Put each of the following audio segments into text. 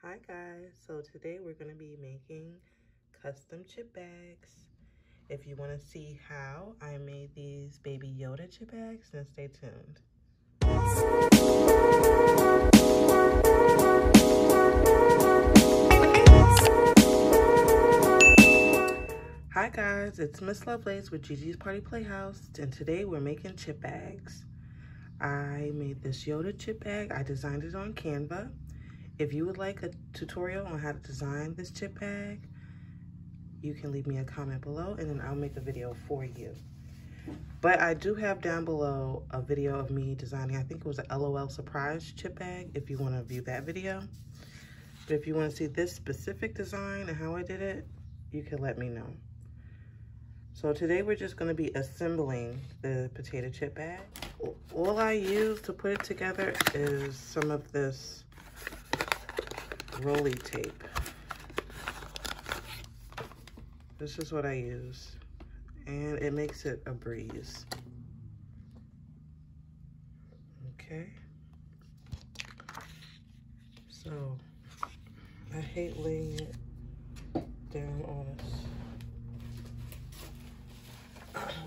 Hi guys, so today we're going to be making custom chip bags. If you want to see how I made these baby Yoda chip bags, then stay tuned. Hi guys, it's Miss Lovelace with Gigi's Party Playhouse, and today we're making chip bags. I made this Yoda chip bag. I designed it on Canva. If you would like a tutorial on how to design this chip bag, you can leave me a comment below and then I'll make a video for you. But I do have down below a video of me designing, I think it was an LOL surprise chip bag, if you want to view that video. But if you want to see this specific design and how I did it, you can let me know. So today we're just going to be assembling the potato chip bag. All I use to put it together is some of this rolly tape. This is what I use, and it makes it a breeze. Okay. So I hate laying it down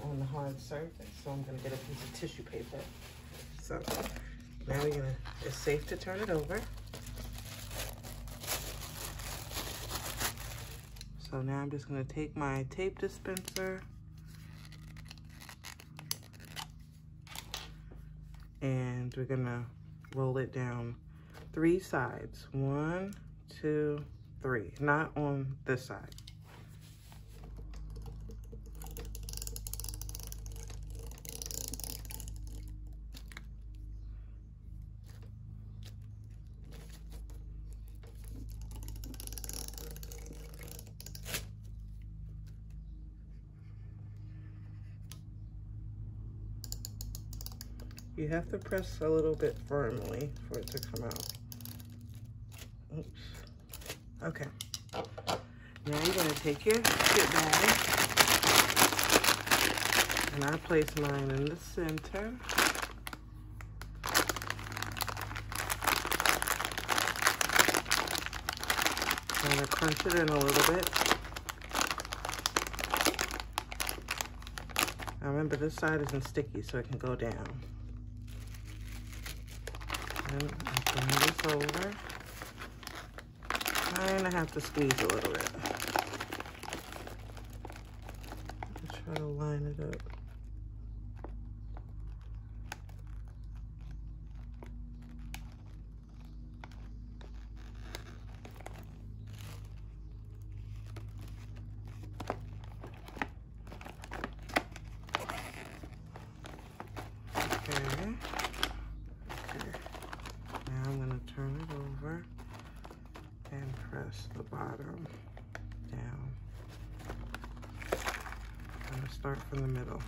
on the hard surface, so I'm gonna get a piece of tissue paper. So now it's safe to turn it over. So now I'm just gonna take my tape dispenser and we're gonna roll it down 3 sides. 1, 2, 3, not on this side. You have to press a little bit firmly for it to come out. Oops. Okay. Now you're going to take your chip bag, and I place mine in the center. I'm going to crunch it in a little bit. Now remember, this side isn't sticky, so it can go down. And I turn this over. And I have to squeeze a little bit. Try to line it up. Okay. Now I'm going to turn it over and press the bottom down. I'm going to start from the middle.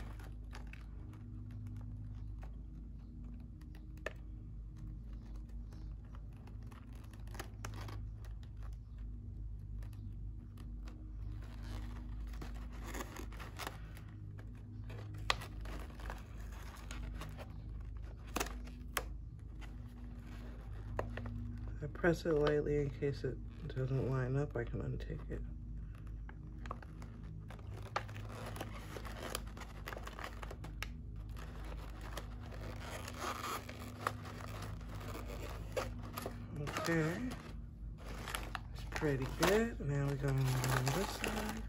I press it lightly in case it doesn't line up. I can untake it. Okay, it's pretty good. Now we're going on this side.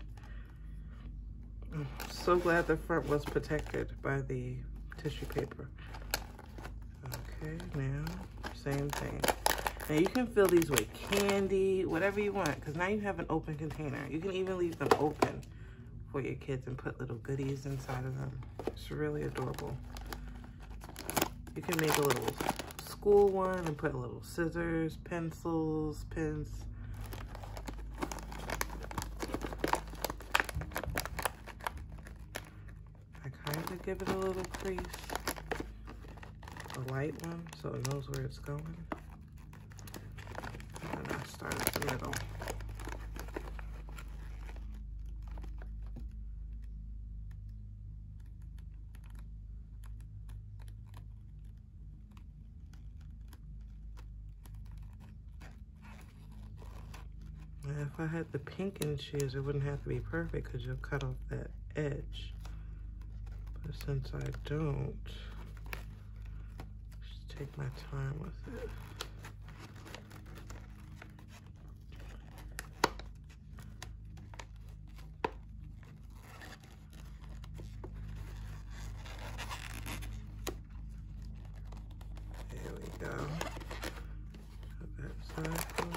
I'm so glad the front was protected by the tissue paper. Okay, now same thing. Now you can fill these with candy, whatever you want, because now you have an open container. You can even leave them open for your kids and put little goodies inside of them. It's really adorable. You can make a little school one and put little scissors, pencils, pens. I kind of give it a little crease, a light one, so it knows where it's going. And I start at the middle. If I had the pink in shears, it wouldn't have to be perfect because you'll cut off that edge. But since I don't, just take my time with it. There we go. Cut that side for me.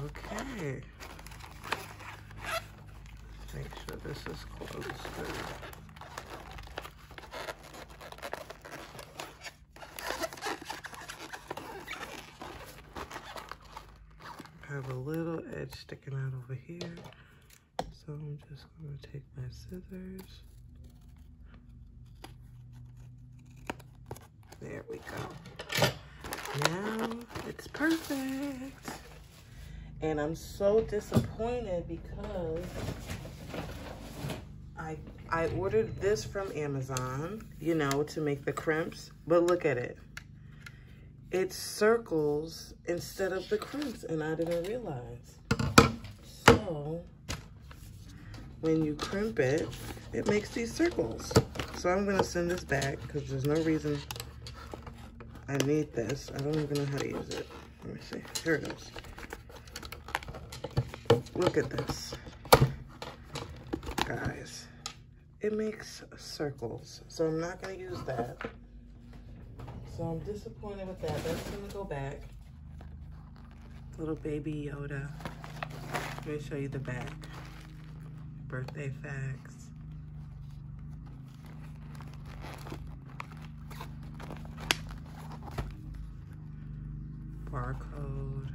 Okay. Make sure this is close good. I have a little edge sticking out over here, so I'm just going to take my scissors. There we go. Now it's perfect. And I'm so disappointed because I ordered this from Amazon, you know, to make the crimps, but look at it. It's circles instead of the crimps, and I didn't realize. So when you crimp it, it makes these circles. So I'm gonna send this back because there's no reason I need this. I don't even know how to use it. Let me see, here it goes. Look at this, guys. It makes circles, so I'm not gonna use that. So I'm disappointed with that. That's gonna go back. Little baby Yoda. Let me show you the back. Birthday facts. Barcode.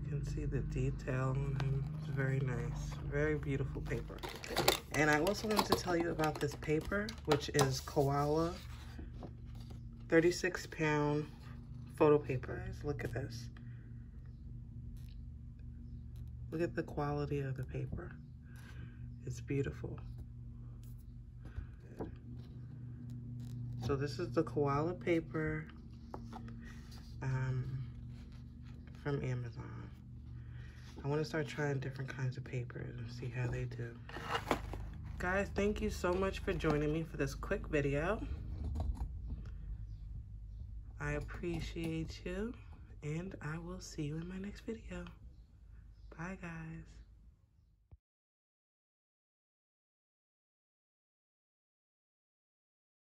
You can see the detail on him. It's very nice. Very beautiful paper. And I also wanted to tell you about this paper, which is Koala 36-pound photo paper. Look at this. Look at the quality of the paper. It's beautiful. So this is the Koala paper from Amazon. I want to start trying different kinds of papers and see how they do. Guys, thank you so much for joining me for this quick video. I appreciate you, and I will see you in my next video. Bye, guys.